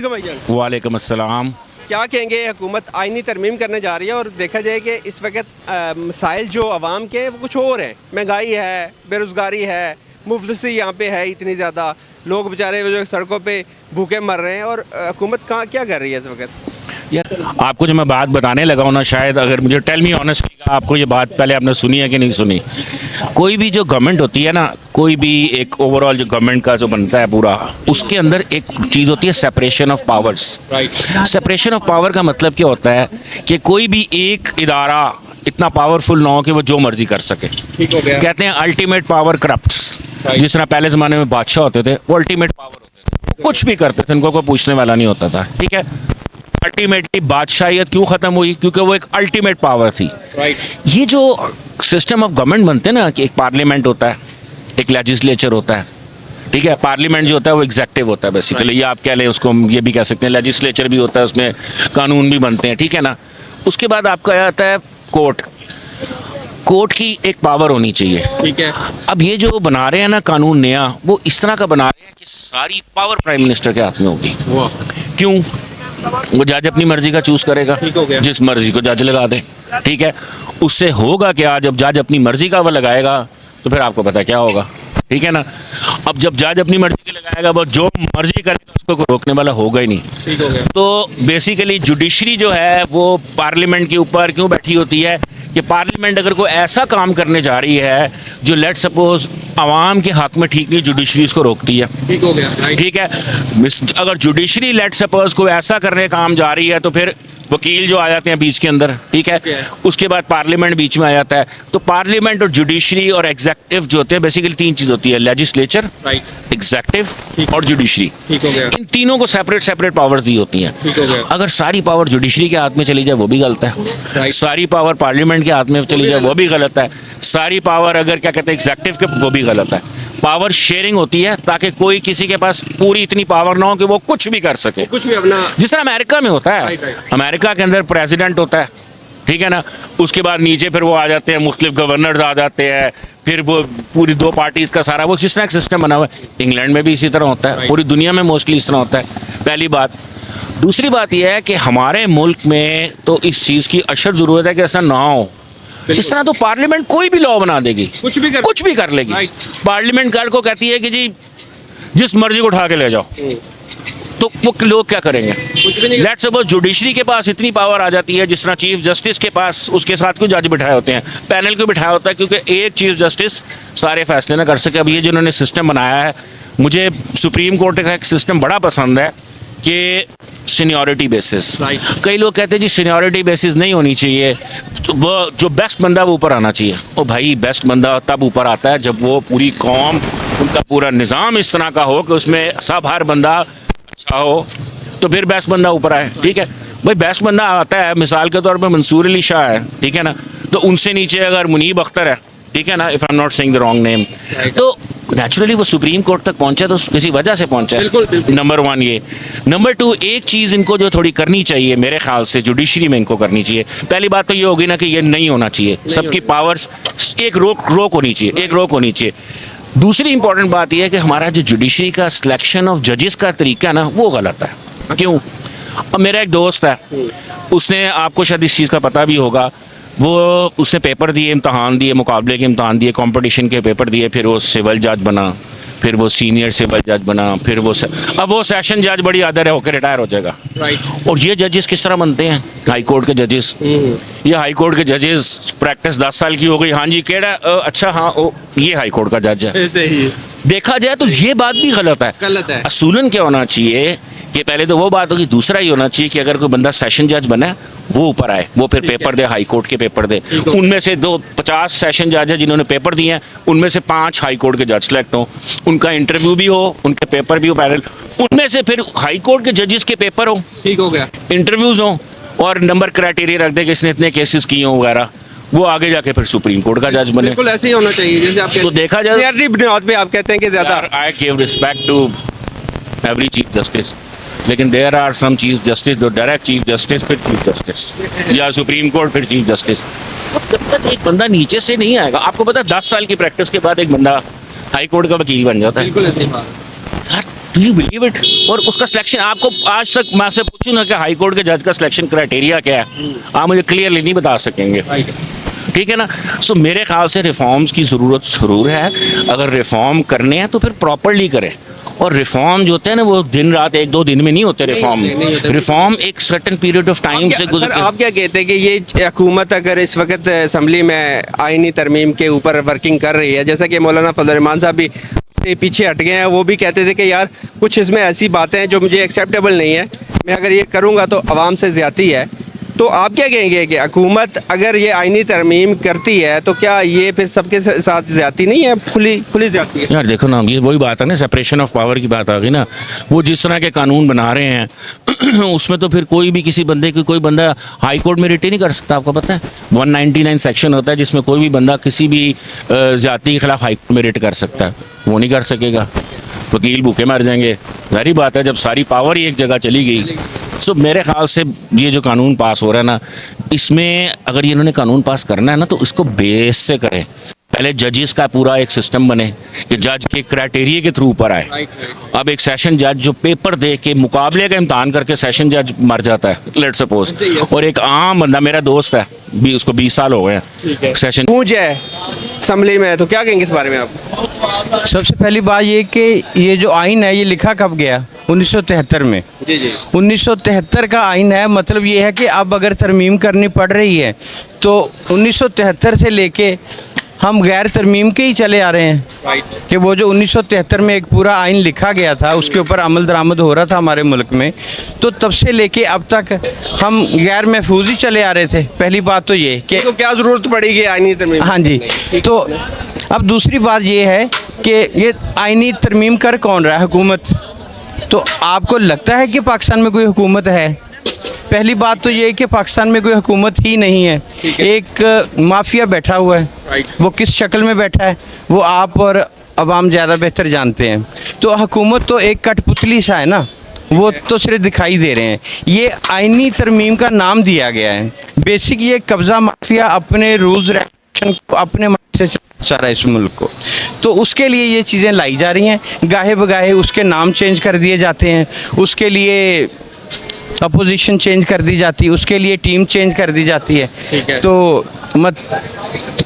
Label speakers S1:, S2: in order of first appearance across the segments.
S1: वालेकुम अस्सलाम।
S2: क्या कहेंगे, हुकूमत आईनी तरमीम करने जा रही है और देखा जाए कि इस वक्त मसाइल जो आवाम के वो कुछ और हैं। महंगाई है, बेरोज़गारी है, मुफ्लिसी यहाँ पे है इतनी ज़्यादा, लोग बेचारे जो सड़कों पे भूखे मर रहे हैं और हुकूमत कहाँ क्या कर रही है इस वक्त।
S1: यार आपको जो मैं बात बताने लगा हूँ ना, शायद अगर मुझे टेल मी ऑनेस्टली आपको ये बात पहले आपने सुनी है कि नहीं सुनी। कोई भी जो गवर्नमेंट होती है ना, कोई भी एक ओवरऑल जो गवर्नमेंट का जो बनता है पूरा, उसके अंदर एक चीज़ होती है separation of powers. Separation of power का मतलब क्या होता है कि कोई भी एक इदारा इतना पावरफुल ना हो कि वो जो मर्जी कर सके।
S2: ठीक हो गया।
S1: कहते हैं अल्टीमेट पावर करप्ट्स। जिस तरह पहले ज़माने में बादशाह होते थे, वो अल्टीमेट पावर होते थे, कुछ भी करते थे, उनको कोई पूछने वाला नहीं होता था। ठीक है, अल्टीमेटली बादशाहियत क्यों ख़त्म हुई? क्योंकि वो एक अल्टीमेट पावर थी। ये जो सिस्टम ऑफ गवर्नमेंट बनते हैं ना, कि एक पार्लियामेंट होता है, एक लेजिस्लेचर होता है। ठीक है, पार्लियामेंट जो होता है वो एग्जेक्टिव होता है बेसिकली, ये आप कह लें, उसको हम ये भी कह सकते हैं। लेजिस्लेचर भी होता है, उसमें कानून भी बनते हैं। ठीक है ना। उसके बाद आपका आता है कोर्ट। कोर्ट की एक पावर होनी चाहिए।
S2: ठीक है।
S1: अब ये जो बना रहे हैं ना कानून नया, वो इस तरह का बना रहे हैं कि सारी पावर प्राइम मिनिस्टर के हाथ में होगी। क्यों? वो जज अपनी मर्जी का चूज करेगा, जिस मर्जी को जज लगा दे। ठीक है, उससे होगा क्या? जब जज अपनी मर्जी का वो लगाएगा तो फिर आपको पता क्या होगा। ठीक है ना। अब जब जज अपनी मर्जी के लगाएगा, वो जो मर्जी करेगा उसको कोई रोकने वाला होगा ही नहीं।
S2: ठीक हो गया।
S1: तो बेसिकली जुडिशरी जो है वो पार्लियामेंट के ऊपर क्यों बैठी होती है कि पार्लियामेंट अगर कोई ऐसा काम करने जा रही है जो लेट सपोज आवाम के हक में ठीक नहीं, जुडिशरी उसको रोकती है।
S2: ठीक हो गया।
S1: ठीक है। अगर जुडिशरी लेट सपोज कोई ऐसा करने काम जा रही है तो फिर वकील जो आ जाते हैं बीच के अंदर। ठीक है। उसके बाद पार्लियामेंट बीच में आ जाता है। तो पार्लियामेंट और जुडिशरी और एग्जेक्टिव जो होते हैं, बेसिकली तीन चीज होती है, लेजिस्लेचर, एग्जेक्टिव और जुडिशरी।
S2: ठीक हो गया।
S1: इन तीनों को सेपरेट सेपरेट पावर्स दी होती हैं।
S2: ठीक हो गया।
S1: अगर सारी पावर जुडिशरी के हाथ में चली जाए वो भी गलत है। सारी पावर पार्लियामेंट के हाथ में चली जाए वो भी गलत है। सारी पावर अगर क्या कहते हैं एग्जेक्टिव के, वो भी गलत है। पावर शेयरिंग होती है ताकि कोई किसी के पास पूरी इतनी पावर ना हो कि वो कुछ भी कर सके,
S2: कुछ भी अपना,
S1: जिस तरह अमेरिका में होता है। अमेरिका के अंदर प्रेसिडेंट होता है। ठीक है ना। उसके बाद नीचे फिर वो आ जाते हैं, मुख्तलिफ गवर्नर्स आ जाते हैं, फिर वो पूरी दो पार्टीज का सारा वो जिस तरह एक सिस्टम बना हुआ है। इंग्लैंड में भी इसी तरह होता है, पूरी दुनिया में मोस्टली इस तरह होता है। पहली बात। दूसरी बात यह है कि हमारे मुल्क में तो इस चीज़ की अशद ज़रूरत है कि ऐसा ना हो। इस तरह तो पार्लियामेंट कोई भी लॉ बना देगी, कुछ भी कर लेगी। पार्लियामेंट कल को कहती है कि जी जिस मर्जी को उठा के ले जाओ, तो वो लोग क्या करेंगे? लेट्स सपोज जुडिशरी के पास इतनी पावर आ जाती है, जिस तरह चीफ जस्टिस के पास उसके साथ क्यों जज बिठाए होते हैं, पैनल को बिठाया होता है, क्योंकि एक चीफ जस्टिस सारे फैसले ना कर सके। अब ये जिन्होंने सिस्टम बनाया है, मुझे सुप्रीम कोर्ट का एक सिस्टम बड़ा पसंद है कि सीनियरिटी बेसिस। कई लोग कहते हैं जी सीनियरिटी बेसिस नहीं होनी चाहिए, तो वो जो बेस्ट बंदा वो ऊपर आना चाहिए। ओ भाई, बेस्ट बंदा तब ऊपर आता है जब वो पूरी कौम, उनका पूरा निज़ाम इस तरह का हो कि उसमें सब हर बंदा अच्छा हो, तो फिर बेस्ट बंदा ऊपर आए। ठीक है भाई, बेस्ट बंदा आता है, मिसाल के तौर पे मंसूर अली शाह है। ठीक है ना। तो उनसे नीचे अगर मुनीब अख्तर है, ठीक है ना, if I am not saying the wrong name, तो नेचुरली वो सुप्रीम कोर्ट तक पहुंचा तो किसी वजह से पहुंचा है। नंबर वन ये। नंबर टू, एक चीज़ इनको जो थोड़ी करनी चाहिए मेरे ख्याल से, जुडिशरी में इनको करनी चाहिए। पहली बात तो ये होगी ना कि ये नहीं होना चाहिए, सबकी पावर्स एक रोक होनी चाहिए, एक रोक होनी चाहिए। दूसरी इंपॉर्टेंट बात यह है कि हमारा जो जुडिशरी का सिलेक्शन ऑफ जजेस का तरीका ना, वो गलत है। क्यों? अब मेरा एक दोस्त है, उसने, आपको शायद इस चीज़ का पता भी होगा, वो उसने पेपर दिए, इम्तहान दिए, मुकाबले के इम्तहान दिए, कंपटीशन के पेपर दिए, फिर वो सिविल जज बना, फिर वो सीनियर सिविल जज बना, फिर वो अब वो सेशन जज बड़ी आदर है होकर रिटायर हो जाएगा। और ये जजेस किस तरह बनते हैं? हाई कोर्ट के जजेस। ये हाई कोर्ट के जजेस प्रैक्टिस 10 साल की हो गई, हाँ जी केड़ा, अच्छा हाँ ओ, ये हाई कोर्ट का जज है। देखा जाए तो ये बात भी गलत है। असूलन क्या होना चाहिए कि पहले तो वो बात होगी, दूसरा ही होना चाहिए कि अगर कोई बंदा सेशन जज बना वो ऊपर आए, वो फिर पेपर दे, हाई कोर्ट के पेपर दे। उनमें से 50 सेशन जज है जिन्होंने पेपर दिए हैं, उनमें से 5 हाई कोर्ट के जज सेलेक्ट हो, उनका इंटरव्यू भी हो, उनके पेपर भी हो पैरेलल, उनमें से फिर हाई कोर्ट के जजेस के पेपर हो, ठीक हो गया, इंटरव्यूज हो, और नंबर क्राइटेरिया रख दे कि इसने इतने केसेस किए हों वगैरह, वो आगे जाके फिर सुप्रीम कोर्ट का जज बने।
S2: बिल्कुल ऐसे ही होना चाहिए जैसे आप
S1: तो देखा जाए
S2: बुनियाद पे आप कहते हैं कि ज्यादा
S1: I give respect to every chief justice, लेकिन there are some chief justice जो डायरेक्ट चीफ जस्टिस फिर चीफ जस्टिस या सुप्रीम कोर्ट फिर चीफ जस्टिस। जब तक एक बंदा नीचे से नहीं आएगा, आपको पता है 10 साल की प्रैक्टिस के बाद एक बंदा हाई कोर्ट का वकील बन जाता है।
S2: बिल्कुल ऐसी बात।
S1: Do you believe it? और उसका सिलेक्शन आपको आज तक मैं आपसे पूछूं ना कि हाई कोर्ट के जज का सिलेक्शन क्राइटेरिया क्या है, आप मुझे क्लियरली नहीं बता सकेंगे, ठीक है ना? सो मेरे ख्याल से रिफॉर्म्स की ज़रूरत ज़रूर है। अगर रिफॉर्म करने हैं तो फिर प्रॉपरली करें, और रिफॉर्म जो होते हैं ना वो दिन रात एक दो दिन में नहीं होते। रिफॉर्म एक सर्टेन पीरियड ऑफ टाइम से गुजर।
S2: आप क्या कहते हैं कि ये हुकूमत अगर इस वक्त असम्बली में आईनी तरमीम के ऊपर वर्किंग कर रही है, जैसा कि मौलाना फजल रहमान साहब भी पीछे हट गए हैं, वो भी कहते थे कि यार कुछ इसमें ऐसी बातें हैं जो मुझे एक्सेप्टेबल नहीं है, मैं अगर ये करूँगा तो आवाम से ज़्यादती है, तो आप क्या कहेंगे कि हुकूमत अगर ये आईनी तरमीम करती है तो क्या ये फिर सबके साथ ज़्यादती नहीं है, खुली ज़्यादती है?
S1: यार देखो ना, ये वही बात है ना, सेपरेशन ऑफ पावर की बात आ गई ना। वो जिस तरह के कानून बना रहे हैं उसमें तो फिर कोई भी किसी बंदे की, कोई बंदा हाई कोर्ट में रिट ही नहीं कर सकता। आपको पता है 199 सेक्शन होता है जिसमें कोई भी बंदा किसी भी ज़्यादती के खिलाफ हाई कोर्ट में रिट कर सकता है, वो नहीं कर सकेगा, वकील भूखे मर जाएंगे। जाहिर बात है जब सारी पावर ही एक जगह चली गई। सो मेरे ख्याल से ये जो कानून पास हो रहा है ना, इसमें अगर ये इन्होंने कानून पास करना है ना तो इसको बेस से करें। पहले जजेस का पूरा एक सिस्टम बने कि जज के क्राइटेरिया के थ्रू ऊपर आए। अब एक सेशन जज जो पेपर दे के मुकाबले का इम्तहान करके सेशन जज मर जाता है, लेट सपोज, और एक आम बंदा, मेरा दोस्त है भी, उसको 20 साल हो गए सेशन
S2: गूंज है असम्बली में, तो क्या कहेंगे इस बारे में आप?
S3: सबसे पहली बात ये कि ये जो आइन है ये लिखा कब गया? 1973 में।
S2: जी जी।
S3: 1973 का आइन है, मतलब ये है कि अब अगर तरमीम करनी पड़ रही है तो 1973 से लेके हम गैर तरमीम के ही चले आ रहे हैं कि वो जो 1973 में एक पूरा आइन लिखा गया था उसके ऊपर अमल दरामद हो रहा था हमारे मुल्क में, तो तब से लेके अब तक हम गैर महफूज ही चले आ रहे थे। पहली बात तो ये कि
S2: तो क्या ज़रूरत पड़ेगी आईनी तरमीम?
S3: हाँ जी। तो अब दूसरी बात ये है कि ये आईनी तरमीम कर कौन रहा है? हुकूमत। तो आपको लगता है कि पाकिस्तान में कोई हुकूमत है? पहली बात तो ये है कि पाकिस्तान में कोई हुकूमत ही नहीं है, एक माफिया बैठा हुआ है। वो किस शक्ल में बैठा है वो आप और अवाम ज़्यादा बेहतर जानते हैं। तो हुकूमत तो एक कठपुतली सा है ना, वो तो सिर्फ दिखाई दे रहे हैं। ये आईनी तरमीम का नाम दिया गया है, बेसिक ये कब्ज़ा माफिया अपने रूल्स रेगुलेशन को अपने मन से चला रहा है इस मुल्क को, तो उसके लिए ये चीज़ें लाई जा रही हैं। गाहे बगाहे उसके नाम चेंज कर दिए जाते हैं, उसके लिए अपोजिशन चेंज कर दी जाती है, उसके लिए टीम चेंज कर दी जाती है। तो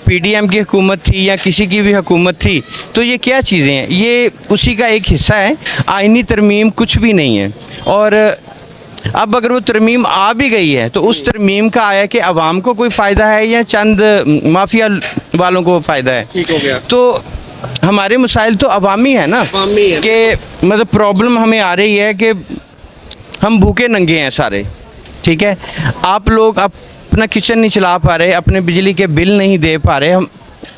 S3: पीडीएम की हुकूमत थी या किसी की भी हुकूमत थी, तो ये क्या चीज़ें हैं? ये उसी का एक हिस्सा है। आईनी तरमीम कुछ भी नहीं है। और अब अगर वो तरमीम आ भी गई है तो उस तरमीम का आया कि आवाम को कोई फ़ायदा है या चंद माफिया वालों को फ़ायदा है?
S2: ठीक हो गया।
S3: तो हमारे मसाइल तो अवामी है ना, कि मतलब प्रॉब्लम हमें आ रही है कि हम भूखे नंगे हैं सारे, ठीक है। आप लोग अपना किचन नहीं चला पा रहे, अपने बिजली के बिल नहीं दे पा रहे हम,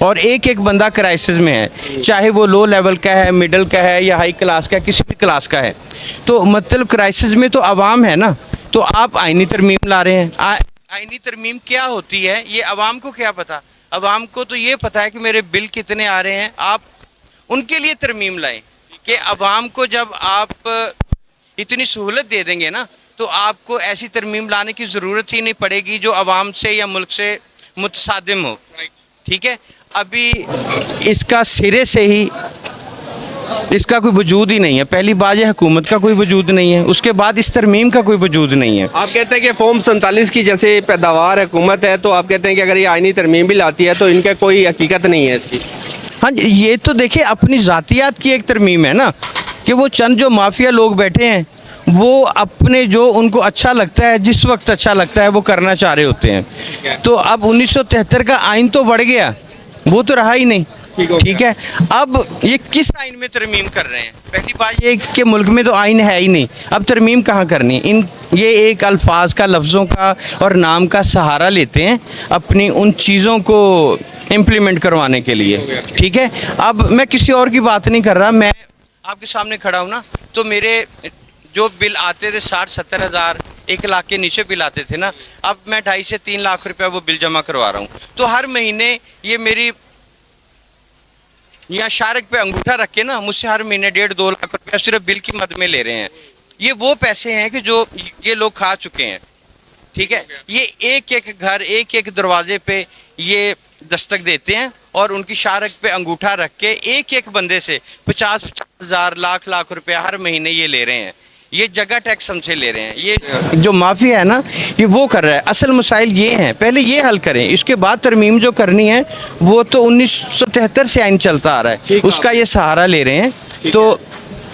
S3: और एक एक बंदा क्राइसिस में है, चाहे वो लो लेवल का है, मिडिल का है या हाई क्लास का है, किसी भी क्लास का है। तो मतलब क्राइसिस में तो आवाम है ना, तो आप आईनी तरमीम ला रहे हैं। आईनी तरमीम क्या होती है ये आवाम को क्या पता? आवाम को तो ये पता है कि मेरे बिल कितने आ रहे हैं। आप उनके लिए तरमीम लाएं कि आवाम को जब आप इतनी सहूलत दे देंगे ना तो आपको ऐसी तरमीम लाने की ज़रूरत ही नहीं पड़ेगी जो आवाम से या मुल्क से मुतसादिम हो, ठीक है। अभी इसका सिरे से ही इसका कोई वजूद ही नहीं है। पहली बात ये हुकूमत का कोई वजूद नहीं है, उसके बाद इस तरमीम का कोई वजूद नहीं है।
S2: आप कहते हैं कि फॉर्म 47 की जैसे पैदावार हुकूमत है, तो आप कहते हैं कि अगर ये आईनी तरमीम भी लाती है तो इनका कोई हकीकत नहीं है इसकी?
S3: हाँ जी, ये तो देखिए अपनी ज़ातियात की एक तरमीम है ना, कि वो चंद जो माफिया लोग बैठे हैं वो अपने जो उनको अच्छा लगता है, जिस वक्त अच्छा लगता है वो करना चाह रहे होते हैं। तो अब 1973 का आइन तो बढ़ गया, वो तो रहा ही नहीं, ठीक है। अब ये किस आइन में तरमीम कर रहे हैं? पहली बात ये कि मुल्क में तो आइन है ही नहीं, अब तरमीम कहाँ करनी? ये एक अल्फाज का, लफ्ज़ों का और नाम का सहारा लेते हैं अपनी उन चीज़ों को इम्प्लीमेंट करवाने के लिए, ठीक है। अब मैं किसी और की बात नहीं कर रहा, मैं आपके सामने खड़ा हूँ ना, तो मेरे जो बिल आते थे 60-70 हज़ार, 1 लाख के नीचे बिल आते थे ना, अब मैं 2.5 से 3 लाख रुपया वो बिल जमा करवा रहा हूँ। तो हर महीने ये मेरी यहाँ शारक पे अंगूठा रख के ना मुझसे हर महीने 1.5-2 लाख रुपया सिर्फ बिल की मद में ले रहे हैं। ये वो पैसे हैं कि जो ये लोग खा चुके हैं, ठीक है। ये एक एक घर, एक एक दरवाजे पे ये दस्तक देते हैं और उनकी शारक पे अंगूठा रख के एक एक बंदे से 50,000 लाख रुपया हर महीने ये ले रहे हैं। ये जगह टैक्स हमसे ले रहे हैं। ये जो माफिया है ना, ये वो कर रहा है। असल मसाइल ये हैं, पहले ये हल करें, इसके बाद तरमीम जो करनी है वो तो 1973 से आइन चलता आ रहा है, उसका ये सहारा ले रहे हैं। तो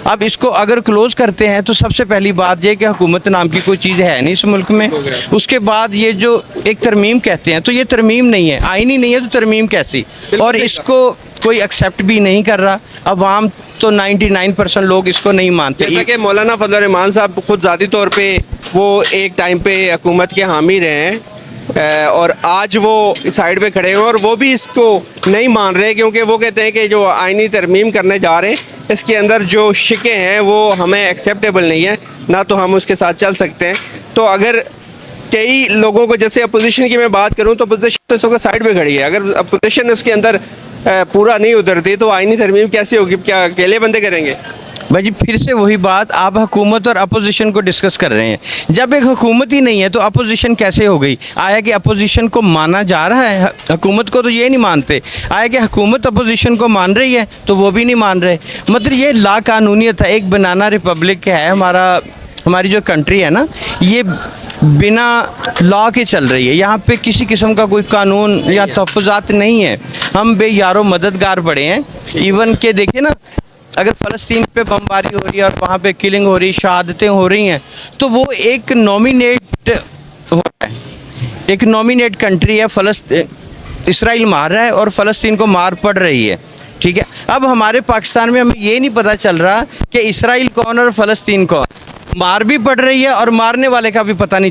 S3: अब इसको अगर क्लोज करते हैं तो सबसे पहली बात ये कि हुकूमत नाम की कोई चीज़ है नहीं इस मुल्क में। उसके बाद ये जो एक तरमीम कहते हैं, तो ये तरमीम नहीं है, आइन ही नहीं है, तो तरमीम कैसी? और इसको कोई एक्सेप्ट भी नहीं कर रहा। अवाम तो 99% लोग इसको नहीं मानते।
S2: जैसा कि मौलाना फजल रहमान साहब खुद ज़ाती तौर पे वो एक टाइम पे हुकूमत के हामी रहे हैं और आज वो साइड पे खड़े हैं और वो भी इसको नहीं मान रहे, क्योंकि वो कहते हैं कि जो आइनी तरमीम करने जा रहे हैं इसके अंदर जो शिकें हैं वो हमें एक्सेप्टेबल नहीं है, ना तो हम उसके साथ चल सकते हैं। तो अगर कई लोगों को, जैसे अपोजिशन की मैं बात करूं तो अपोजिशन तो इस वक्त साइड पे खड़ी है। अगर अपोजिशन उसके अंदर पूरा नहीं उतरती तो आइनी तरमीम कैसी होगी? क्या अकेले बंदे करेंगे?
S3: भाई जी फिर से वही बात, आप हुकूमत और अपोजिशन को डिस्कस कर रहे हैं। जब एक हुकूमत ही नहीं है तो अपोजिशन कैसे हो गई? आया कि अपोजिशन को माना जा रहा है, हुकूमत को तो ये नहीं मानते। आया कि हुकूमत अपोजिशन को मान रही है तो वो भी नहीं मान रहे। मतलब ये लाकानूनियत है। एक बनाना रिपब्लिक है हमारी जो कंट्री है ना, ये बिना लॉ के चल रही है। यहाँ पे किसी किस्म का कोई कानून या तहफ़्फ़ुज़ात नहीं है। हम बेयारो मददगार पड़े हैं। इवन के देखिए ना, अगर फ़लस्तीन पे बमबारी हो रही है और वहाँ पे किलिंग हो रही है, शहादतें हो रही हैं, तो वो एक नॉमिनेट हो रहा है, एक नॉमिनेट कंट्री है। इसराइल मार रहा है और फ़लस्तीन को मार पड़ रही है, ठीक है। अब हमारे पाकिस्तान में हमें ये नहीं पता चल रहा कि इसराइल कौन और फ़लस्तीन कौन। मार भी पड़ रही है और मारने वाले का भी पता नहीं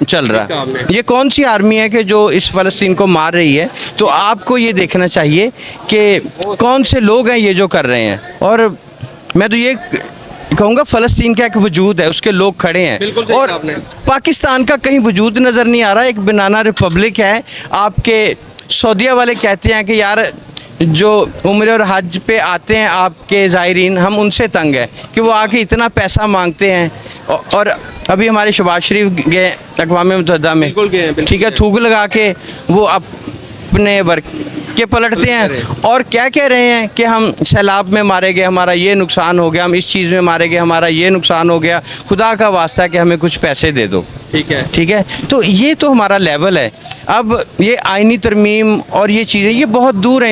S3: चल रहा। ये कौन सी आर्मी है कि जो इस फ़लस्तीन को मार रही है? तो आपको ये देखना चाहिए कि कौन से लोग हैं ये जो कर रहे हैं। और मैं तो ये कहूँगा फ़लस्तीन का एक वजूद है, उसके लोग खड़े हैं और पाकिस्तान का कहीं वजूद नज़र नहीं आ रहा। एक बनाना रिपब्लिक है। आपके सऊदीया वाले कहते हैं कि यार जो उम्र और हज पे आते हैं आपके ज़ायरीन, हम उनसे तंग हैं कि वो आके इतना पैसा मांगते हैं। और अभी हमारे शहबाज शरीफ गए अक़वाम मुत्तहिदा में, ठीक है, थूक लगा के वो अपने वर्क के पलटते हैं और क्या कह रहे हैं कि हम सैलाब में मारे गए, हमारा ये नुकसान हो गया, हम इस चीज़ में मारे गए, हमारा ये नुकसान हो गया, खुदा का वास्ता है कि हमें कुछ पैसे दे दो। ठीक है। तो ये तो हमारा लेवल है। अब ये आइनी तरमीम और ये चीज़ें ये बहुत दूर हैं।